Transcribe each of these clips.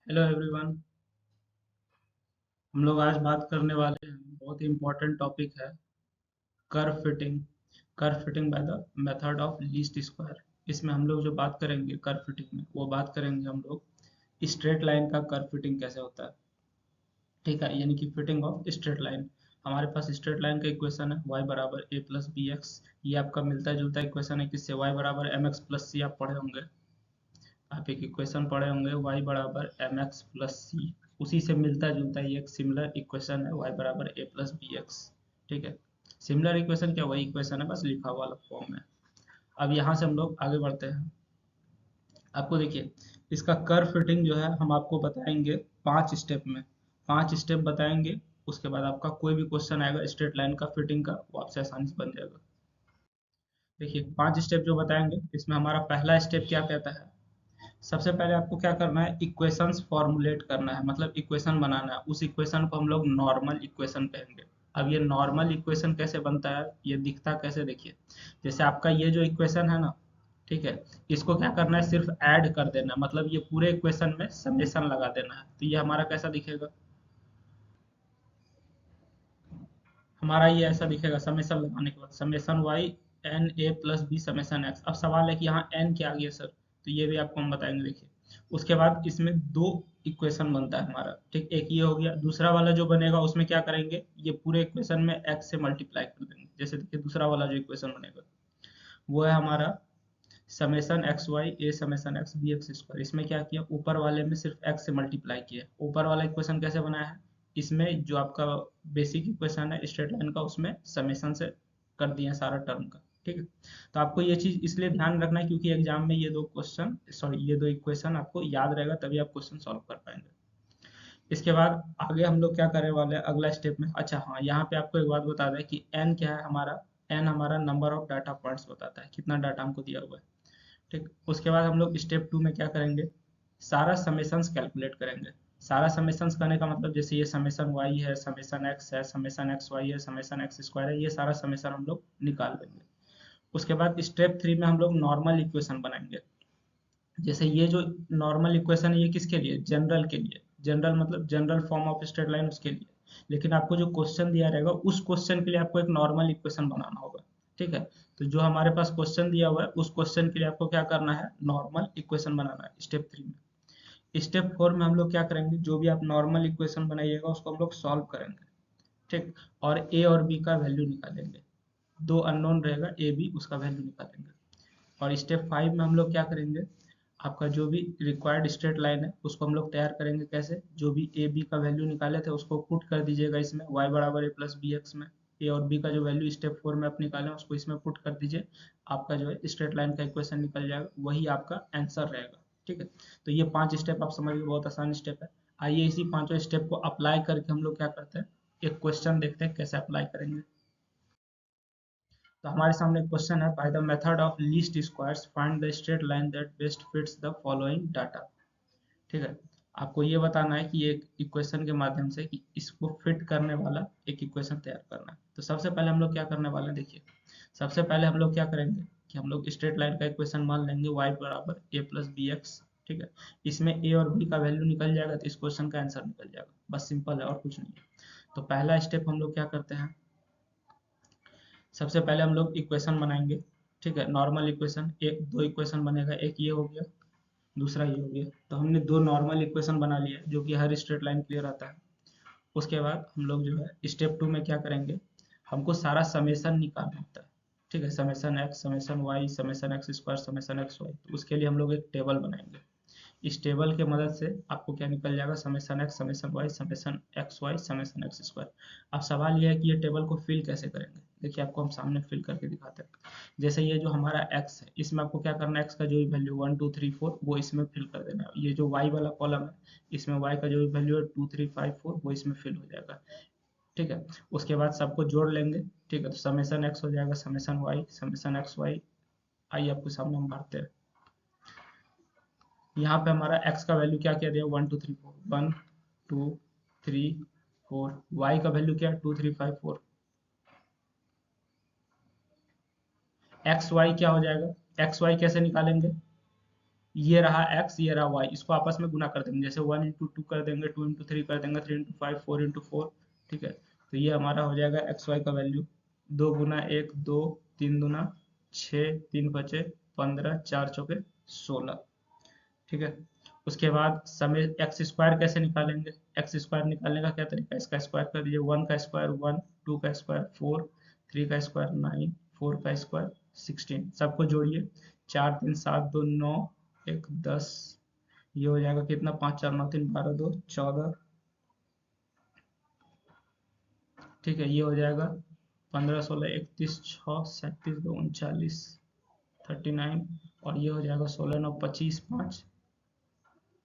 Hello everyone. हम लोग आज बात करने वाले हैं, बहुत ही इम्पोर्टेंट टॉपिक है, curve fitting. Curve fitting by the method of least square. इसमें हम लोग जो बात करेंगे कर्व फिटिंग में, वो बात करेंगे हम लोग स्ट्रेट लाइन का कर्व फिटिंग कैसे होता है। ठीक है, यानी कि फिटिंग ऑफ स्ट्रेट लाइन। हमारे पास स्ट्रेट लाइन का इक्वेशन है y बराबर a प्लस बी एक्स। ये आपका मिलता जुलता इक्वेशन है किससे, y बराबर एम एक्स प्लस सी। आप पढ़े होंगे, आप एक इक्वेशन पढ़े होंगे y बराबर एम एक्स प्लस सी। उसी से मिलता जुलता ये एक सिमिलर इक्वेशन है y बराबर ए प्लस बी एक्स। ठीक है, सिमिलर इक्वेशन क्या, वही इक्वेशन है, बस लिखा हुआ अलग फॉर्म में। अब यहाँ से हम लोग आगे बढ़ते हैं। आपको देखिए, इसका कर्व फिटिंग जो है हम आपको बताएंगे 5 स्टेप में। 5 स्टेप बताएंगे, उसके बाद आपका कोई भी क्वेश्चन आएगा स्ट्रेट लाइन का फिटिंग का, वो आपसे आसानी से बन जाएगा। देखिए 5 स्टेप जो बताएंगे, इसमें हमारा पहला स्टेप क्या कहता है। सबसे पहले आपको क्या करना है, इक्वेशंस फॉर्मुलेट करना है, मतलब इक्वेशन बनाना है। उस इक्वेशन को हम लोग नॉर्मल इक्वेशन कहेंगे। अब ये नॉर्मल इक्वेशन कैसे बनता है, ये दिखता कैसे, देखिए। जैसे आपका ये जो इक्वेशन है ना, ठीक है, इसको क्या करना है, सिर्फ ऐड कर देना है, मतलब ये पूरे इक्वेशन में समेशन लगा देना है। तो ये हमारा कैसा दिखेगा, हमारा ये ऐसा दिखेगा समेशन लगाने के बाद, summation Y N A plus B summation X. अब सवाल है कि यहाँ एन क्या आ गया सर, तो ये भी आपको हम बताएंगे। देखिए उसके बाद इसमें दो इक्वेशन बनता है हमारा, ठीक, एक ये हो गया। दूसरा वाला जो बनेगा उसमें क्या करेंगे, ये पूरे इक्वेशन में एक्स से मल्टीप्लाई कर देंगे। जैसे देखिए दूसरा वाला जो इक्वेशन बनेगा वो है हमारा summation X Y A summation X B X square. इसमें क्या किया, ऊपर वाले में सिर्फ एक्स से मल्टीप्लाई किया। ऊपर वाला इक्वेशन कैसे बनाया है, इसमें जो आपका बेसिक इक्वेशन है स्ट्रेट लाइन का, उसमें समेशन से कर दिया सारा टर्म का। ठीक है, तो आपको ये चीज इसलिए ध्यान रखना है क्योंकि एग्जाम में ये दो क्वेश्चन, सॉरी ये दो इक्वेशन आपको याद रहेगा, तभी आप क्वेश्चन सॉल्व कर पाएंगे। इसके बाद आगे हम लोग क्या करने वाले हैं अगला स्टेप में। अच्छा हाँ, यहाँ पे आपको एक बात बता दें कि एन क्या है हमारा। एन हमारा नंबर ऑफ डाटा पॉइंट्स बताता है, कितना डाटा हमको दिया हुआ है। ठीक, उसके बाद हम लोग स्टेप 2 में क्या करेंगे, सारा समेशंस कैलकुलेट करेंगे। सारा समेशंस करने का मतलब, जैसे ये समेशन वाई है, समेशन एक्स है, समेशन एक्स वाई है, समेशन एक्स स्क्वायर है, ये सारा समेशन हम लोग निकाल लेंगे। उसके बाद स्टेप 3 में हम लोग नॉर्मल इक्वेशन बनाएंगे। जैसे ये जो नॉर्मल इक्वेशन है ये किसके लिए, जनरल के लिए। जनरल मतलब general form of straight line, उसके लिए। लेकिन आपको जो क्वेश्चन दिया रहेगा उस क्वेश्चन के लिए आपको एक नॉर्मल इक्वेशन बनाना होगा। ठीक है, तो जो हमारे पास क्वेश्चन दिया हुआ है उस क्वेश्चन के लिए आपको क्या करना है, नॉर्मल इक्वेशन बनाना है स्टेप 3 में। स्टेप 4 में हम लोग क्या करेंगे, जो भी आप नॉर्मल इक्वेशन बनाइएगा उसको हम लोग सॉल्व करेंगे। ठीक, और ए और बी का वैल्यू निकालेंगे। दो अननोन रहेगा, ए बी, उसका वैल्यू निकालेंगे। और स्टेप 5 में हम लोग क्या करेंगे, आपका जो भी रिक्वायर्ड स्ट्रेट लाइन है उसको हम लोग तैयार करेंगे। कैसे, जो भी ए बी का वैल्यू निकाले थे उसको पुट कर दीजिएगा इसमें, y बराबर ए प्लस बी एक्स में। ए और बी का जो वैल्यू स्टेप 4 में आप निकाले उसको इसमें पुट कर दीजिए। आपका जो है स्ट्रेट लाइन का इक्वेशन निकल जाएगा, वही आपका आंसर रहेगा। ठीक है, तो ये 5 स्टेप आप समझिए, बहुत आसान स्टेप है। आइए इसी पांचों स्टेप को अप्लाई करके हम लोग क्या करते हैं, एक क्वेश्चन देखते हैं कैसे अप्लाई करेंगे। तो हमारे सामने क्वेश्चन है, by the method of least squares find the straight line that best fits the following data. ठीक है, आपको ये बताना है कि एक इक्वेशन के माध्यम से कि इसको फिट करने वाला एक इक्वेशन तैयार करना है। तो सबसे पहले हम लोग क्या करने वाले हैं, देखिए सबसे पहले हम लोग क्या करेंगे कि हम लोग स्ट्रेट लाइन का इक्वेशन मान लेंगे y बराबर ए प्लस बी एक्स। ठीक है, इसमें a और b का वैल्यू निकल जाएगा तो इस क्वेश्चन का आंसर निकल जाएगा, बस सिंपल है और कुछ नहीं है। तो पहला स्टेप हम लोग क्या करते हैं, सबसे पहले हम लोग इक्वेशन बनाएंगे। ठीक है, नॉर्मल इक्वेशन, एक दो इक्वेशन बनेगा, एक ये हो गया, दूसरा ये हो गया। तो हमने दो नॉर्मल इक्वेशन बना लिया जो कि हर स्ट्रेट लाइन के लिए रहता है। उसके बाद हम लोग जो है स्टेप 2 में क्या करेंगे, हमको सारा समेशन निकालना होता है। ठीक है, summation X summation Y summation X square summation X Y, तो उसके लिए हम लोग एक टेबल बनाएंगे। इस टेबल के मदद से आपको क्या निकल जाएगा, summation X summation Y summation X square. अब सवाल ये है कि ये टेबल को फिल कैसे करेंगे। देखिए आपको हम सामने फिल करके दिखाते हैं। जैसे ये जो हमारा एक्स है, इसमें आपको क्या करना है, एक्स का जो भी वैल्यू 1 2 3 4 वो इसमें फिल कर देना है। ये जो वाई वाला कॉलम है, इसमें वाई का जो भी वैल्यू है 2 3 5 4 वो इसमें फिल हो जाएगा। ठीक है, उसके बाद सबको जोड़ लेंगे। ठीक है, तो समेशन एक्स हो जाएगा summation Y summation X Y. आइए आपको सामने हम भरते हैं। यहाँ पे हमारा x का वैल्यू क्या क्या दिया, 1 2 3 4, 1 2 3 4। y का वैल्यू क्या है, 2 3 5 4। एक्स वाई क्या हो जाएगा, एक्स वाई कैसे निकालेंगे, ये रहा x, ये रहा y, इसको आपस में गुना कर देंगे, जैसे 1 इंटू टू कर देंगे, 2 इंटू थ्री कर देंगे, 3 इंटू फाइव, 4 इंटू फोर। ठीक है, तो ये हमारा हो जाएगा एक्स वाई का वैल्यू। 2 गुना 1 2, 3 दूना 6, 3 बचे 15, 4 चौके 16। ठीक है, उसके बाद समय एक्स स्क्वायर कैसे निकालेंगे? एक्स स्क्वायर निकालने का क्या तरीका है? इसका स्क्वायर कर दीजिए, 1 का स्क्वायर 1, 2 का स्क्वायर 4, 3 का स्क्वायर 9, 4 का स्क्वायर 16, सबको जोड़िए। 4 3 7 2 9, 1 10, ये हो जाएगा कितना? 5 4 9 3 12 2 14। ठीक है, ये हो जाएगा 15 16 31 6 37 2 39, 39, और ये हो जाएगा 16 9 25 5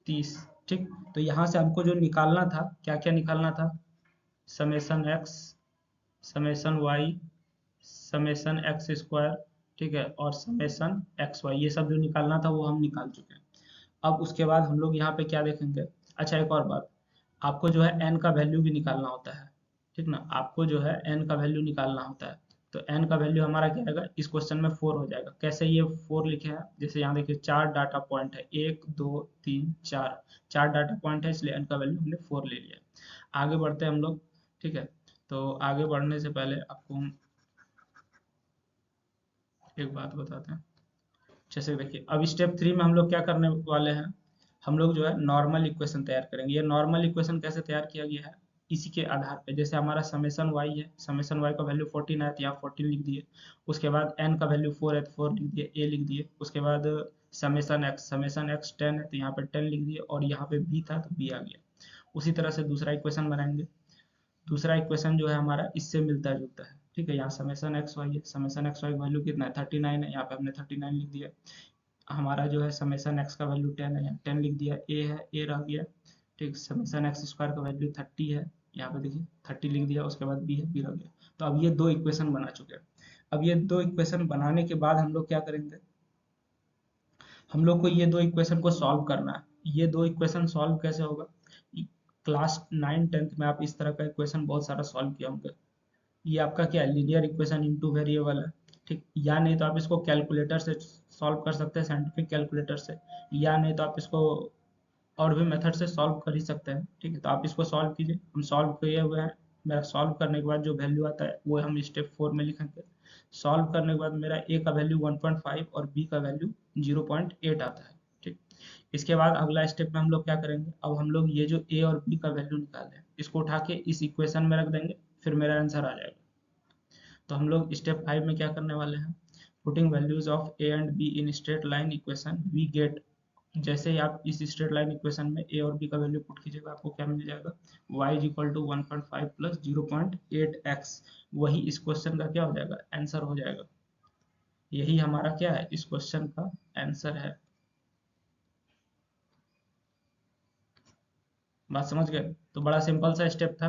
30। ठीक, तो यहाँ से हमको जो निकालना था, क्या क्या निकालना था? Summation X, summation Y, summation X square, ठीक है, और समेसन एक्स वाई, ये सब जो निकालना था वो हम निकाल चुके हैं। अब उसके बाद हम लोग यहाँ पे क्या देखेंगे? अच्छा, एक और बात, आपको जो है एन का वैल्यू भी निकालना होता है। ठीक ना, आपको जो है एन का वैल्यू निकालना होता है। तो एन का वैल्यू हमारा क्या आएगा? इस क्वेश्चन में 4 हो जाएगा। कैसे ये 4 लिखे हैं? जैसे यहाँ देखिए 4 डाटा पॉइंट है, 1 2 3 4, 4 डाटा पॉइंट है, इसलिए एन का वैल्यू हमने 4 ले लिया। आगे बढ़ते हैं हम लोग। ठीक है, तो आगे बढ़ने से पहले आपको हम एक बात बताते हैं। जैसे देखिए, अब स्टेप 3 में हम लोग क्या करने वाले हैं? हम लोग जो है नॉर्मल इक्वेशन तैयार करेंगे। ये नॉर्मल इक्वेशन कैसे तैयार किया गया है? इसी के आधार पे, जैसे हमारा समेसन वाई है, समेसन वाई का वैल्यू 14 है, तो यहाँ 14 लिख दिए। उसके बाद एन का वैल्यू 4 है, तो 4 लिख दिए, ए लिख दिए। उसके बाद समेसन एक्स 10 है, तो यहाँ पे 10 लिख दिए, और यहाँ पे बी था तो बी आ गया। उसी तरह से दूसरा इक्वेशन बनाएंगे। दूसरा इक्वेशन जो है हमारा इससे मिलता जुलता है। ठीक है, यहाँ समेसन एक्स वाई है, समेसन एक्स वाई का वैल्यू कितना है? 39 है, यहाँ पे हमने 39 लिख दिया। हमारा जो है समेसन एक्स का वैल्यू 10 है, यहाँ 10 लिख दिया। ए है, ए रह गया। ठीक, समेसन एक्स स्क्वायर का वैल्यू 30 है, यहाँ पे देखिए 30 लिख दिया। उसके बाद बी है, बी रह गया। तो अब ये दो इक्वेशन बना चुके हैं। अब ये दो इक्वेशन बनाने के बाद हम लोग क्या करेंगे? हम लोग को ये दो इक्वेशन को सॉल्व करना है। ये दो इक्वेशन सॉल्व कैसे होगा? क्लास 9 10th में आप इस तरह का इक्वेशन बहुत सारा सॉल्व किया होंगे। ये आपका क्या है? लीनियर इक्वेशन इनटू वेरिएबल है। ठीक, या नहीं तो आप इसको कैलकुलेटर से सॉल्व कर सकते हैं, साइंटिफिक कैलकुलेटर से, या नहीं तो आप इसको और भी मेथड से सॉल्व कर ही सकते हैं। ठीक है, तो आप इसको सॉल्व कीजिए। हम सॉल्व किए हुए हैं। मेरा सॉल्व करने के बाद जो वैल्यू आता है वो हम स्टेप 4 में लिखेंगे। सॉल्व करने के बाद मेरा ए का वैल्यू 1.5 और बी का वैल्यू 0.8 आता है। ठीक, इसके बाद अगला स्टेप में हम लोग क्या करेंगे? अब हम लोग ये जो ए और बी का वैल्यू निकाले हैं, इसको उठा के इस इक्वेशन में रख देंगे, फिर मेरा आंसर आ जाएगा। तो हम लोग स्टेप 5 में क्या करने वाले हैं? Putting values of A and B in straight line equation we get. जैसे ही आप इस स्ट्रेट लाइन इक्वेशन में ए और बी का वैल्यू पुट कीजिएगा, आपको क्या मिल जाएगा? y is equal to 1.5 plus 0.8x। वही इस क्वेश्चन का क्या हो जाएगा? आंसर हो जाएगा। यही हमारा क्या है? इस क्वेश्चन का आंसर है। बात समझ गए? तो बड़ा सिंपल सा स्टेप था।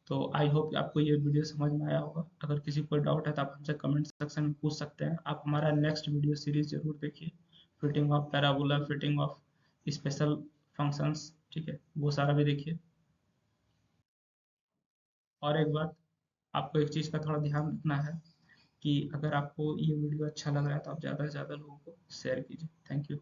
तो आई होप आपको ये वीडियो समझ में आया होगा। अगर किसी को कोई डाउट है तो आप हमसे कमेंट सेक्शन में पूछ सकते हैं। आप हमारा नेक्स्ट वीडियो सीरीज जरूर देखिए, fitting of parabola, fitting of special functions. ठीक है, वो सारा भी देखिए। और एक बात, आपको एक चीज़ का थोड़ा ध्यान रखना है कि अगर आपको ये वीडियो अच्छा लग रहा है तो आप ज़्यादा से ज़्यादा लोगों को शेयर कीजिए। Thank you.